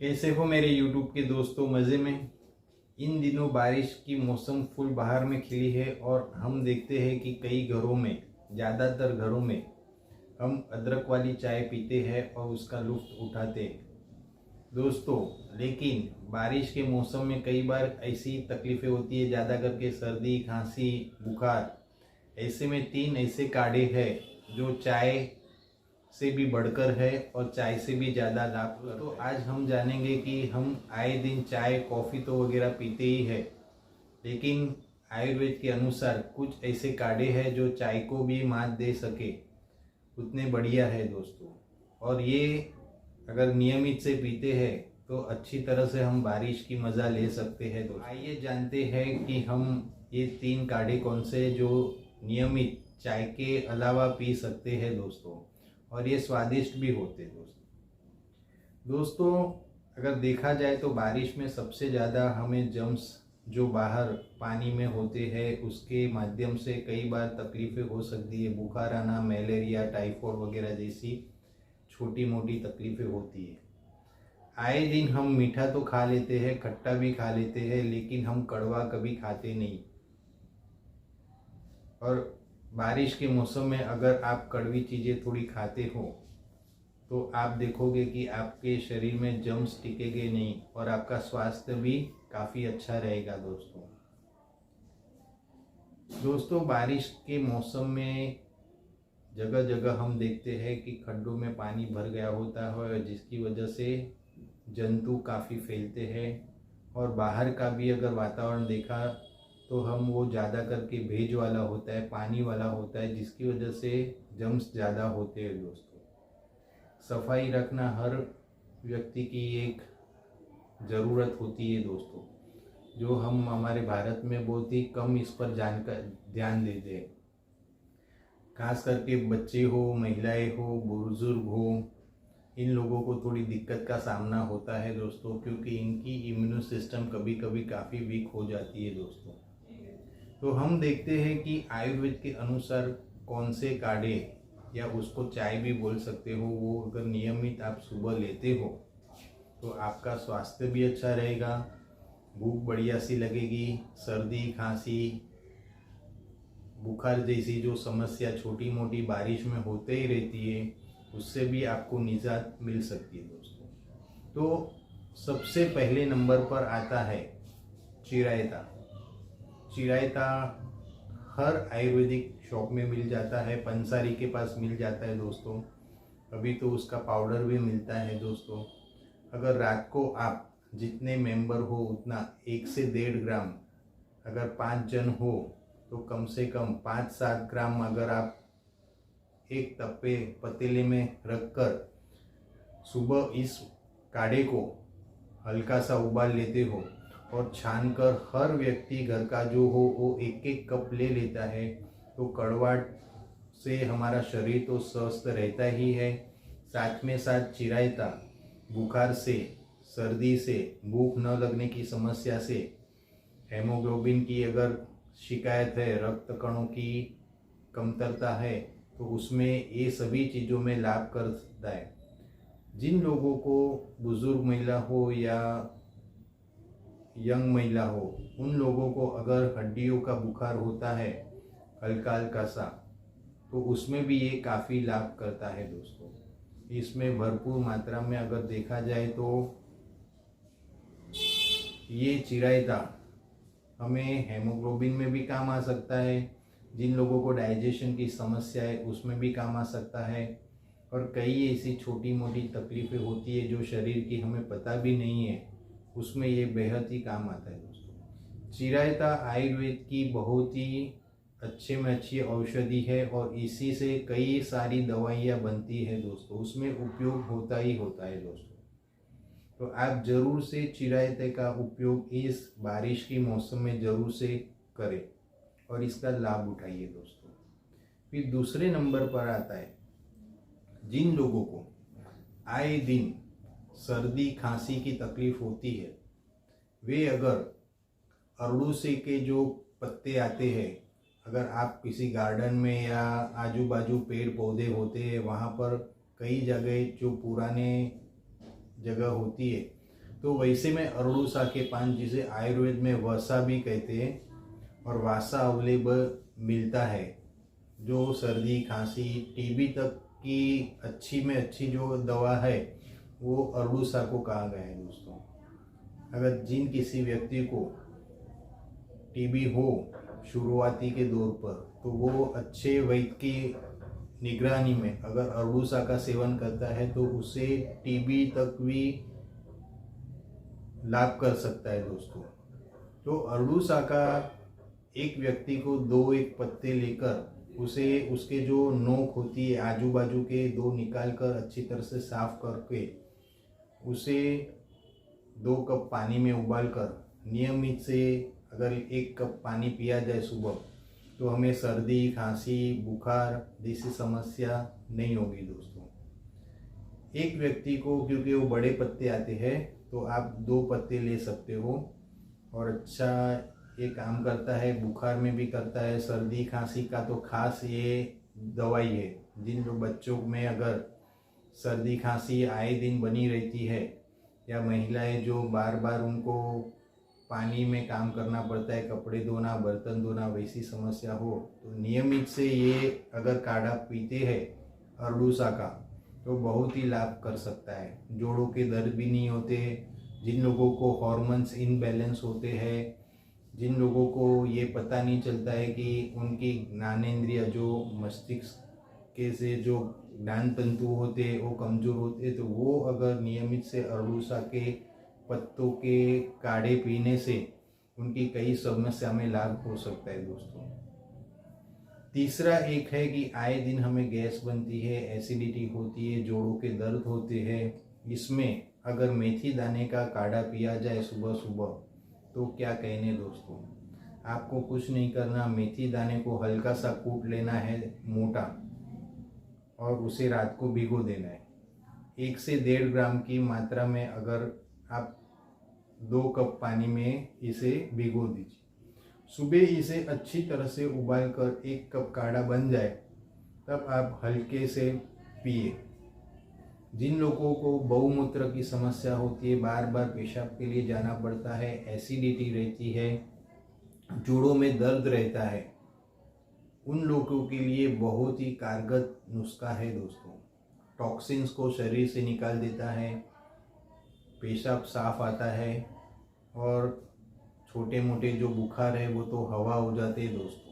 कैसे हो मेरे YouTube के दोस्तों? मज़े में। इन दिनों बारिश की मौसम फुल बाहर में खिली है और हम देखते हैं कि कई घरों में, ज़्यादातर घरों में हम अदरक वाली चाय पीते हैं और उसका लुत्फ़ उठाते हैं दोस्तों। लेकिन बारिश के मौसम में कई बार ऐसी तकलीफ़ें होती है, ज़्यादा करके सर्दी, खांसी, बुखार। ऐसे में 3 ऐसे काढ़े हैं जो चाय से भी बढ़कर है और चाय से भी ज़्यादा लाभ। तो आज हम जानेंगे कि हम आए दिन चाय कॉफ़ी तो वगैरह पीते ही है, लेकिन आयुर्वेद के अनुसार कुछ ऐसे काढ़े हैं जो चाय को भी मात दे सके, उतने बढ़िया है दोस्तों। और ये अगर नियमित से पीते हैं तो अच्छी तरह से हम बारिश की मज़ा ले सकते हैं दोस्तों। आइए जानते हैं कि हम ये 3 काढ़े कौन से जो नियमित चाय के अलावा पी सकते हैं दोस्तों, और ये स्वादिष्ट भी होते दोस्तों। अगर देखा जाए तो बारिश में सबसे ज़्यादा हमें जम्स जो बाहर पानी में होते हैं उसके माध्यम से कई बार तकलीफ़ें हो सकती है। बुखार आना, मलेरिया, टाइफाइड वगैरह जैसी छोटी मोटी तकलीफ़ें होती है। आए दिन हम मीठा तो खा लेते हैं, खट्टा भी खा लेते हैं, लेकिन हम कड़वा कभी खाते नहीं। और बारिश के मौसम में अगर आप कड़वी चीज़ें थोड़ी खाते हो तो आप देखोगे कि आपके शरीर में जम्स टिकेंगे नहीं और आपका स्वास्थ्य भी काफ़ी अच्छा रहेगा दोस्तों। बारिश के मौसम में जगह जगह हम देखते हैं कि खड्डों में पानी भर गया होता है, जिसकी वजह से जंतु काफ़ी फैलते हैं। और बाहर का भी अगर वातावरण देखा तो हम वो ज़्यादा करके भेज वाला होता है, पानी वाला होता है, जिसकी वजह से जम्स ज़्यादा होते हैं दोस्तों। सफाई रखना हर व्यक्ति की एक ज़रूरत होती है दोस्तों, जो हम हमारे भारत में बहुत ही कम इस पर ध्यान देते हैं। खास करके बच्चे हो, महिलाएं हो, बुजुर्ग हो, इन लोगों को थोड़ी दिक्कत का सामना होता है दोस्तों, क्योंकि इनकी इम्यून सिस्टम कभी कभी काफ़ी वीक हो जाती है दोस्तों। तो हम देखते हैं कि आयुर्वेद के अनुसार कौन से काढ़े, या उसको चाय भी बोल सकते हो, वो अगर नियमित आप सुबह लेते हो तो आपका स्वास्थ्य भी अच्छा रहेगा, भूख बढ़िया सी लगेगी, सर्दी, खांसी, बुखार जैसी जो समस्या छोटी मोटी बारिश में होते ही रहती है, उससे भी आपको निजात मिल सकती है दोस्तों। तो सबसे पहले नंबर पर आता है चिरायता। चिरायता हर आयुर्वेदिक शॉप में मिल जाता है, पंसारी के पास मिल जाता है दोस्तों। अभी तो उसका पाउडर भी मिलता है दोस्तों। अगर रात को आप जितने मेंबर हो उतना 1 से 1.5 ग्राम, अगर 5 जन हो तो कम से कम 5-7 ग्राम अगर आप एक तप्पे पतीले में रखकर सुबह इस काढ़े को हल्का सा उबाल लेते हो और छानकर हर व्यक्ति घर का जो हो वो 1-1 कप ले लेता है, तो कड़वाहट से हमारा शरीर तो स्वस्थ रहता ही है, साथ में साथ चिरायता बुखार से, सर्दी से, भूख न लगने की समस्या से, हेमोग्लोबिन की अगर शिकायत है, रक्त कणों की कमतरता है, तो उसमें ये सभी चीज़ों में लाभ करता है। जिन लोगों को, बुज़ुर्ग महिला हो या यंग महिला हो, उन लोगों को अगर हड्डियों का बुखार होता है हल्का हल्का सा, तो उसमें भी ये काफ़ी लाभ करता है दोस्तों। इसमें भरपूर मात्रा में अगर देखा जाए तो ये चिरायता हमें हेमोग्लोबिन में भी काम आ सकता है, जिन लोगों को डाइजेशन की समस्या है उसमें भी काम आ सकता है, और कई ऐसी छोटी मोटी तकलीफ़ें होती है जो शरीर की हमें पता भी नहीं है, उसमें ये बेहद ही काम आता है दोस्तों। चिरायता आयुर्वेद की बहुत ही अच्छे में अच्छी औषधि है और इसी से कई सारी दवाइयाँ बनती है दोस्तों, उसमें उपयोग होता ही होता है दोस्तों। तो आप ज़रूर से चिरायते का उपयोग इस बारिश के मौसम में ज़रूर से करें और इसका लाभ उठाइए दोस्तों। फिर दूसरे नंबर पर आता है जिन लोगों को आए दिन सर्दी खांसी की तकलीफ़ होती है, वे अगर अरड़ूसी के जो पत्ते आते हैं, अगर आप किसी गार्डन में या आजू बाजू पेड़ पौधे होते हैं वहाँ पर कई जगह जो पुराने जगह होती है तो वैसे में अरड़ूसा के पान जिसे आयुर्वेद में वसा भी कहते हैं और वासा अवेलेबल मिलता है, जो सर्दी खांसी टीबी तक की अच्छी में अच्छी जो दवा है वो अरड़ूसा को कहा गया है दोस्तों। अगर जिन किसी व्यक्ति को टीबी हो शुरुआती के दौर पर, तो वो अच्छे वैद्य की निगरानी में अगर अरड़ूसा का सेवन करता है तो उसे टीबी तक भी लाभ कर सकता है दोस्तों। तो अरड़ूसा का एक व्यक्ति को 2-1 पत्ते लेकर उसे उसके जो नोक होती है आजू बाजू के 2 निकाल कर अच्छी तरह से साफ करके उसे 2 कप पानी में उबाल कर नियमित से अगर 1 कप पानी पिया जाए सुबह, तो हमें सर्दी खांसी बुखार जैसी समस्या नहीं होगी दोस्तों। एक व्यक्ति को, क्योंकि वो बड़े पत्ते आते हैं, तो आप 2 पत्ते ले सकते हो और अच्छा ये काम करता है, बुखार में भी करता है। सर्दी खांसी का तो खास ये दवाई है। जिन जो बच्चों में अगर सर्दी खांसी आए दिन बनी रहती है, या महिलाएं जो बार बार उनको पानी में काम करना पड़ता है, कपड़े धोना बर्तन धोना वैसी समस्या हो, तो नियमित से ये अगर काढ़ा पीते हैं अरड़ूसा का, तो बहुत ही लाभ कर सकता है। जोड़ों के दर्द भी नहीं होते। जिन लोगों को हार्मोन्स इनबैलेंस होते हैं, जिन लोगों को ये पता नहीं चलता है कि उनकी ज्ञानेंद्रिय जो मस्तिष्क के से जो ज्ञान तंतु होते हैं वो कमज़ोर होते हैं, तो वो अगर नियमित से अरड़ूसा के पत्तों के काढ़े पीने से उनकी कई समस्या में लाभ हो सकता है दोस्तों। तीसरा एक है कि आए दिन हमें गैस बनती है, एसिडिटी होती है, जोड़ों के दर्द होते हैं। इसमें अगर मेथी दाने का काढ़ा पिया जाए सुबह सुबह, तो क्या कहने दोस्तों। आपको कुछ नहीं करना, मेथी दाने को हल्का सा कूट लेना है मोटा, और उसे रात को भिगो देना है। 1 से 1.5 ग्राम की मात्रा में अगर आप 2 कप पानी में इसे भिगो दीजिए। सुबह इसे अच्छी तरह से उबाल कर 1 कप काढ़ा बन जाए, तब आप हल्के से पिए। जिन लोगों को बहुमूत्र की समस्या होती है, बार बार पेशाब के लिए जाना पड़ता है, एसिडिटी रहती है, जोड़ों में दर्द रहता है, उन लोगों के लिए बहुत ही कारगर नुस्खा है दोस्तों। टॉक्सिन्स को शरीर से निकाल देता है, पेशाब साफ आता है, और छोटे मोटे जो बुखार है वो तो हवा हो जाते हैं दोस्तों।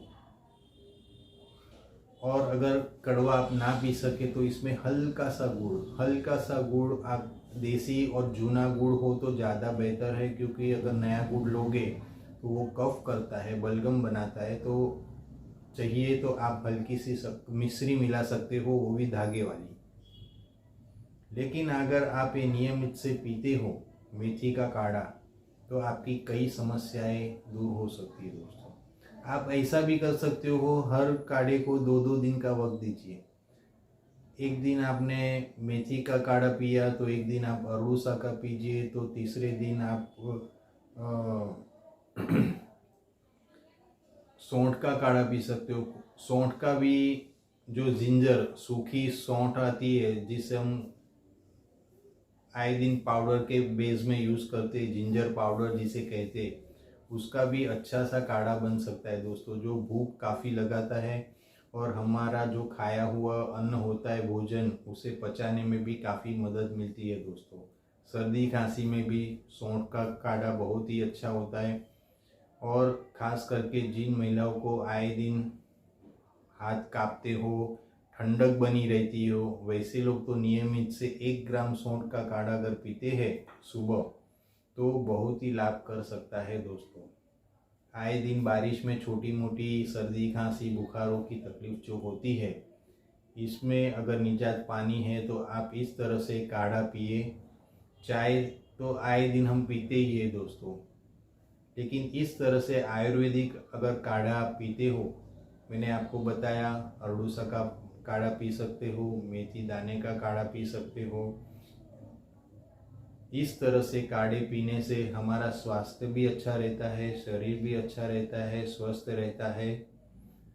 और अगर कड़वा आप ना पी सके तो इसमें हल्का सा गुड़ आप देसी और जूना गुड़ हो तो ज़्यादा बेहतर है, क्योंकि अगर नया गुड़ लोगे तो वो कफ करता है, बलगम बनाता है। तो चाहिए तो आप हल्की सी मिश्री मिला सकते हो, वो भी धागे वाली। लेकिन अगर आप ये नियमित से पीते हो मेथी का काढ़ा, तो आपकी कई समस्याएं दूर हो सकती है दोस्तों। आप ऐसा भी कर सकते हो, हर काढ़े को 2-2 दिन का वक्त दीजिए। एक दिन आपने मेथी का काढ़ा पिया तो एक दिन आप अरड़ूसा का पीजिए, तो तीसरे दिन आप सौंठ का काढ़ा पी सकते हो। सौंठ का भी जो जिंजर सूखी सौंठ आती है, जिसे हम आए दिन पाउडर के बेस में यूज़ करते हैं, जिंजर पाउडर जिसे कहते हैं, उसका भी अच्छा सा काढ़ा बन सकता है दोस्तों, जो भूख काफ़ी लगाता है और हमारा जो खाया हुआ अन्न होता है भोजन, उसे पचाने में भी काफ़ी मदद मिलती है दोस्तों। सर्दी खांसी में भी सौंठ का काढ़ा बहुत ही अच्छा होता है। और ख़ास करके जिन महिलाओं को आए दिन हाथ कांपते हो, ठंडक बनी रहती हो, वैसे लोग तो नियमित से 1 ग्राम सौंठ का काढ़ा अगर पीते हैं सुबह, तो बहुत ही लाभ कर सकता है दोस्तों। आए दिन बारिश में छोटी मोटी सर्दी खांसी बुखारों की तकलीफ जो होती है, इसमें अगर निजात पानी है तो आप इस तरह से काढ़ा पिए। चाय तो आए दिन हम पीते ही है दोस्तों, लेकिन इस तरह से आयुर्वेदिक अगर काढ़ा आप पीते हो, मैंने आपको बताया अरड़ूसा का काढ़ा पी सकते हो, मेथी दाने का काढ़ा पी सकते हो। इस तरह से काढ़े पीने से हमारा स्वास्थ्य भी अच्छा रहता है, शरीर भी अच्छा रहता है, स्वस्थ रहता है,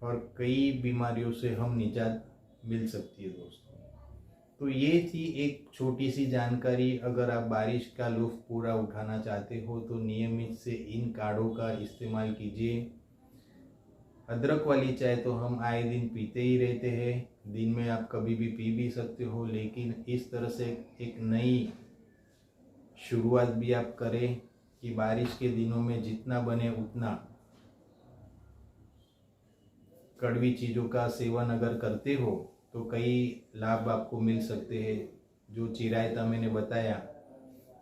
और कई बीमारियों से हम निजात मिल सकती है दोस्तों। तो ये थी एक छोटी सी जानकारी। अगर आप बारिश का लुत्फ़ पूरा उठाना चाहते हो तो नियमित से इन काढ़ों का इस्तेमाल कीजिए। अदरक वाली चाय तो हम आए दिन पीते ही रहते हैं, दिन में आप कभी भी पी भी सकते हो, लेकिन इस तरह से एक नई शुरुआत भी आप करें कि बारिश के दिनों में जितना बने उतना कड़वी चीज़ों का सेवन अगर करते हो तो कई लाभ आपको मिल सकते हैं। जो चिरायता मैंने बताया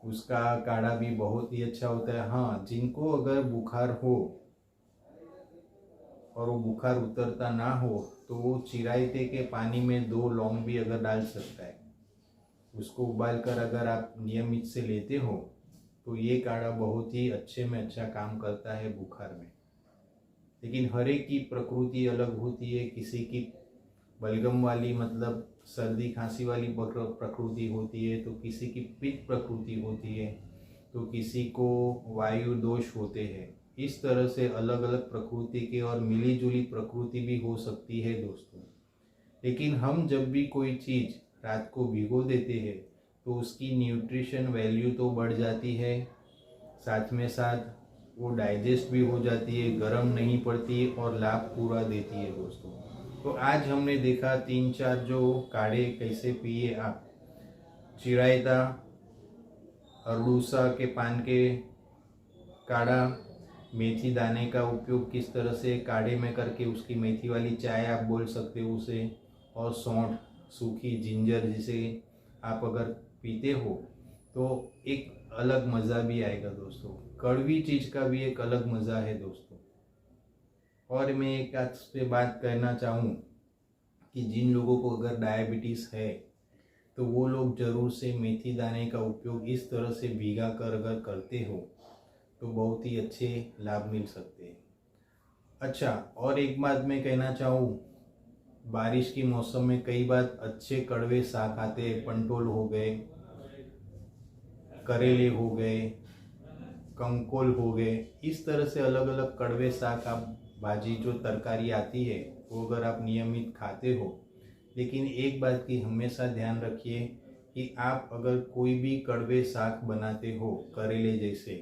उसका काढ़ा भी बहुत ही अच्छा होता है। हाँ, जिनको अगर बुखार हो और वो बुखार उतरता ना हो तो वो चिरायते के पानी में 2 लौंग भी अगर डाल सकता है, उसको उबाल कर अगर आप नियमित से लेते हो तो ये काढ़ा बहुत ही अच्छे में अच्छा काम करता है बुखार में। लेकिन हर एक की प्रकृति अलग होती है। किसी की बलगम वाली मतलब सर्दी खांसी वाली प्रकृति होती है, तो किसी की पित्त प्रकृति होती है, तो किसी को वायु दोष होते हैं। इस तरह से अलग अलग प्रकृति के और मिली जुली प्रकृति भी हो सकती है दोस्तों। लेकिन हम जब भी कोई चीज़ रात को भिगो देते हैं तो उसकी न्यूट्रिशन वैल्यू तो बढ़ जाती है, साथ में साथ वो डाइजेस्ट भी हो जाती है, गर्म नहीं पड़ती और लाभ पूरा देती है दोस्तों। तो आज हमने देखा 3-4 जो काढ़े कैसे पिए आप। चिरायता, अरडूसा के पान के काढ़ा, मेथी दाने का उपयोग किस तरह से काढ़े में करके उसकी मेथी वाली चाय आप बोल सकते हो उसे, और सौंठ, सूखी जिंजर जिसे आप अगर पीते हो तो एक अलग मज़ा भी आएगा दोस्तों। कड़वी चीज़ का भी एक अलग मज़ा है दोस्तों। और मैं एक आज पे बात कहना चाहूँ कि जिन लोगों को अगर डायबिटीज़ है तो वो लोग ज़रूर से मेथी दाने का उपयोग इस तरह से भिगा कर अगर करते हो तो बहुत ही अच्छे लाभ मिल सकते हैं। अच्छा, और एक बात मैं कहना चाहूँ, बारिश की मौसम में कई बार अच्छे कड़वे साग आते हैं। पंटोल हो गए, करेले हो गए, कंकोल हो गए, इस तरह से अलग अलग कड़वे साग आप भाजी जो तरकारी आती है वो अगर आप नियमित खाते हो। लेकिन एक बात की हमेशा ध्यान रखिए कि आप अगर कोई भी कड़वे साग बनाते हो करेले जैसे,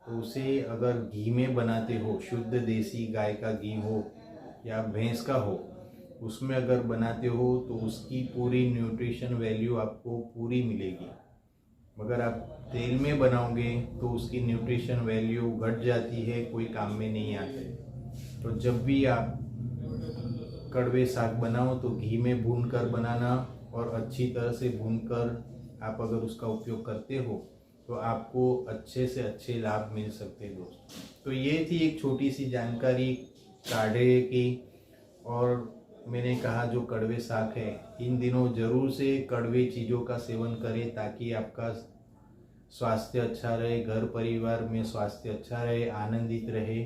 तो उसे अगर घी में बनाते हो, शुद्ध देसी गाय का घी हो या भैंस का हो, उसमें अगर बनाते हो तो उसकी पूरी न्यूट्रिशन वैल्यू आपको पूरी मिलेगी। मगर आप तेल में बनाओगे तो उसकी न्यूट्रिशन वैल्यू घट जाती है, कोई काम में नहीं आते। तो जब भी आप कड़वे साग बनाओ तो घी में भूनकर बनाना, और अच्छी तरह से भूनकर आप अगर उसका उपयोग करते हो तो आपको अच्छे से अच्छे लाभ मिल सकते हैं दोस्तों। तो ये थी एक छोटी सी जानकारी काढ़े की। और मैंने कहा जो कड़वे साग है, इन दिनों ज़रूर से कड़वे चीज़ों का सेवन करें ताकि आपका स्वास्थ्य अच्छा रहे, घर परिवार में स्वास्थ्य अच्छा रहे, आनंदित रहे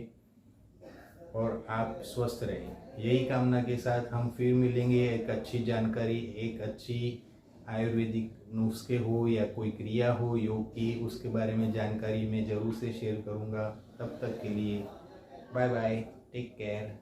और आप स्वस्थ रहें। यही कामना के साथ हम फिर मिलेंगे। एक अच्छी जानकारी, एक अच्छी आयुर्वेदिक नुस्खे हो या कोई क्रिया हो योग की, उसके बारे में जानकारी मैं ज़रूर से शेयर करूँगा। तब तक के लिए बाय बाय, टेक केयर।